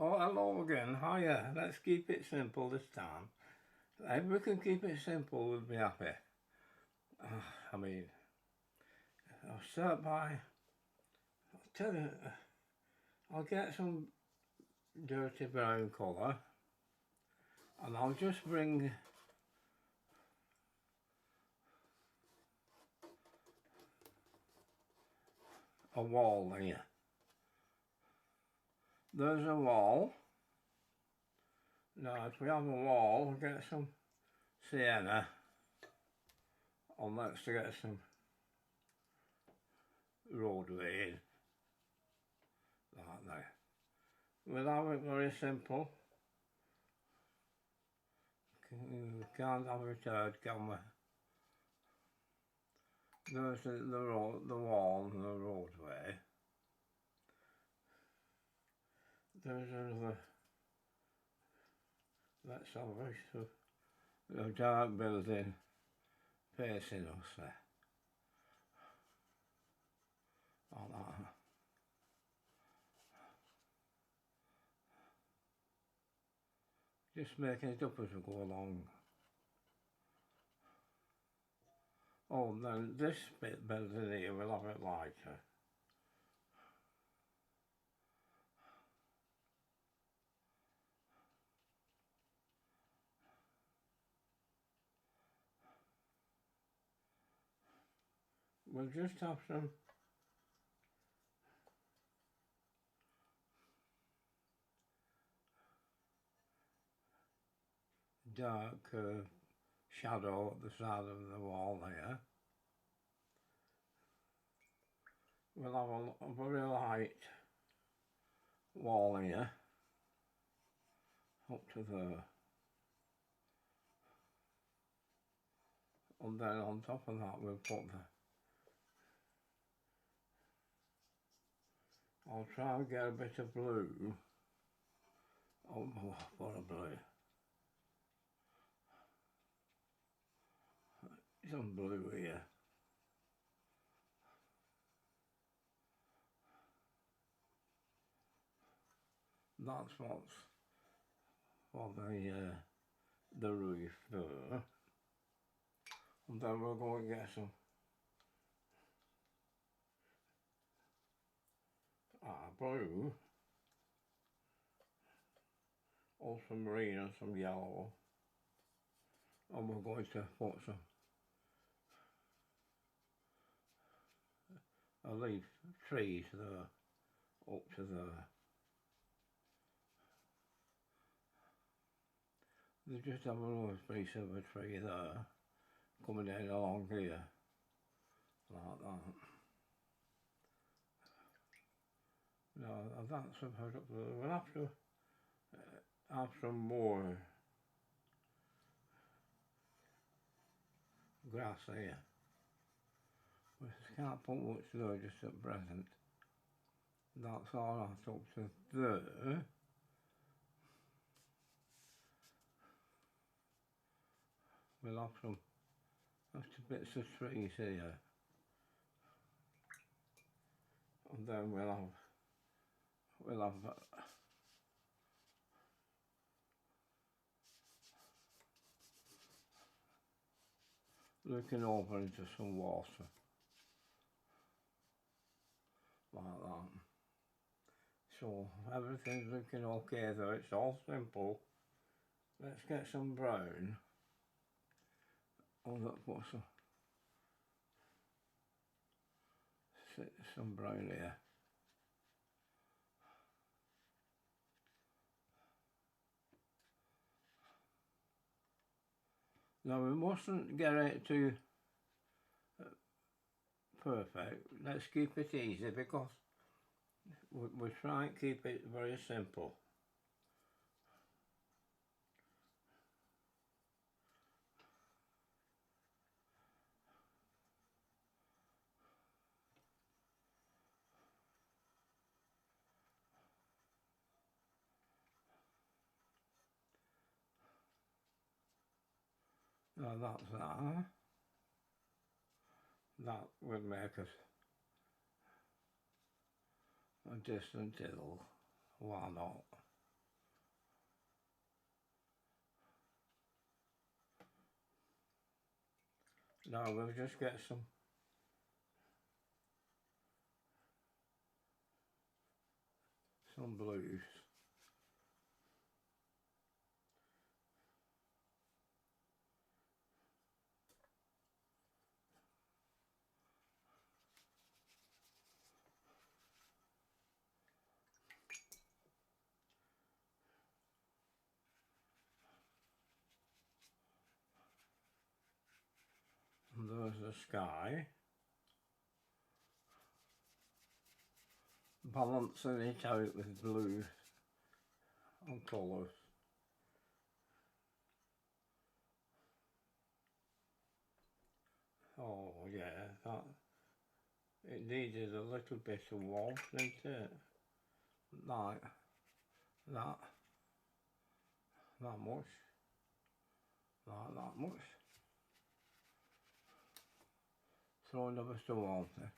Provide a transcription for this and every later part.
Oh, hello again. Hiya. Let's keep it simple this time. If we can keep it simple, we'll be happy. I mean, I'll start by, I'll tell you, I'll get some dirty brown colour and I'll just bring a wall here. There's a wall. Now if we have a wall, we'll get some sienna and let's get some roadway like that. We'll have it very simple. We can't have it hard, can we? There's the wall and the roadway. There's another, let's have a dark building facing us there. Like that. Just making it up as we go along. Oh, then this bit building here will have it lighter. We'll just have some dark shadow at the side of the wall there. We'll have a very light wall here up to there, and then on top of that we'll put I'll try and get a bit of blue. Oh, what a blue. Some blue here. That's what's for the roof there. And then we're going to get some blue, ultramarine and some yellow, and we're going to put some leaf trees there up to there. They just have another piece of a tree there coming in along here like that. Now that's about up there. We'll have to have some more grass here. We can't put much there just at present. That's all that's up to there. We'll have some bits of trees here. And then we'll have looking over into some water like that. So everything's looking okay there, it's all simple. Let's get some brown. Oh, look, what's some brown here. Now we mustn't get it too perfect. Let's keep it easy because we try and keep it very simple. Now that's that. That will make us a distant hill. Why not? Now we'll just get some blues. And there's the sky. Balancing it out with blues and colours. Oh yeah, that it needed a little bit of warmth, didn't it? Like that much, like that much. Throwing a bit of warmth in.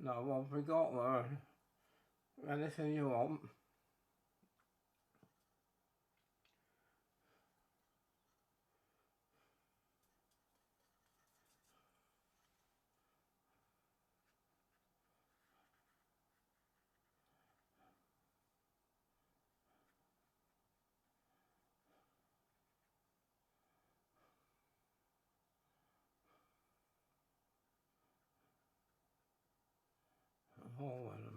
Now what we got there, anything you want. Oh, wait a minute.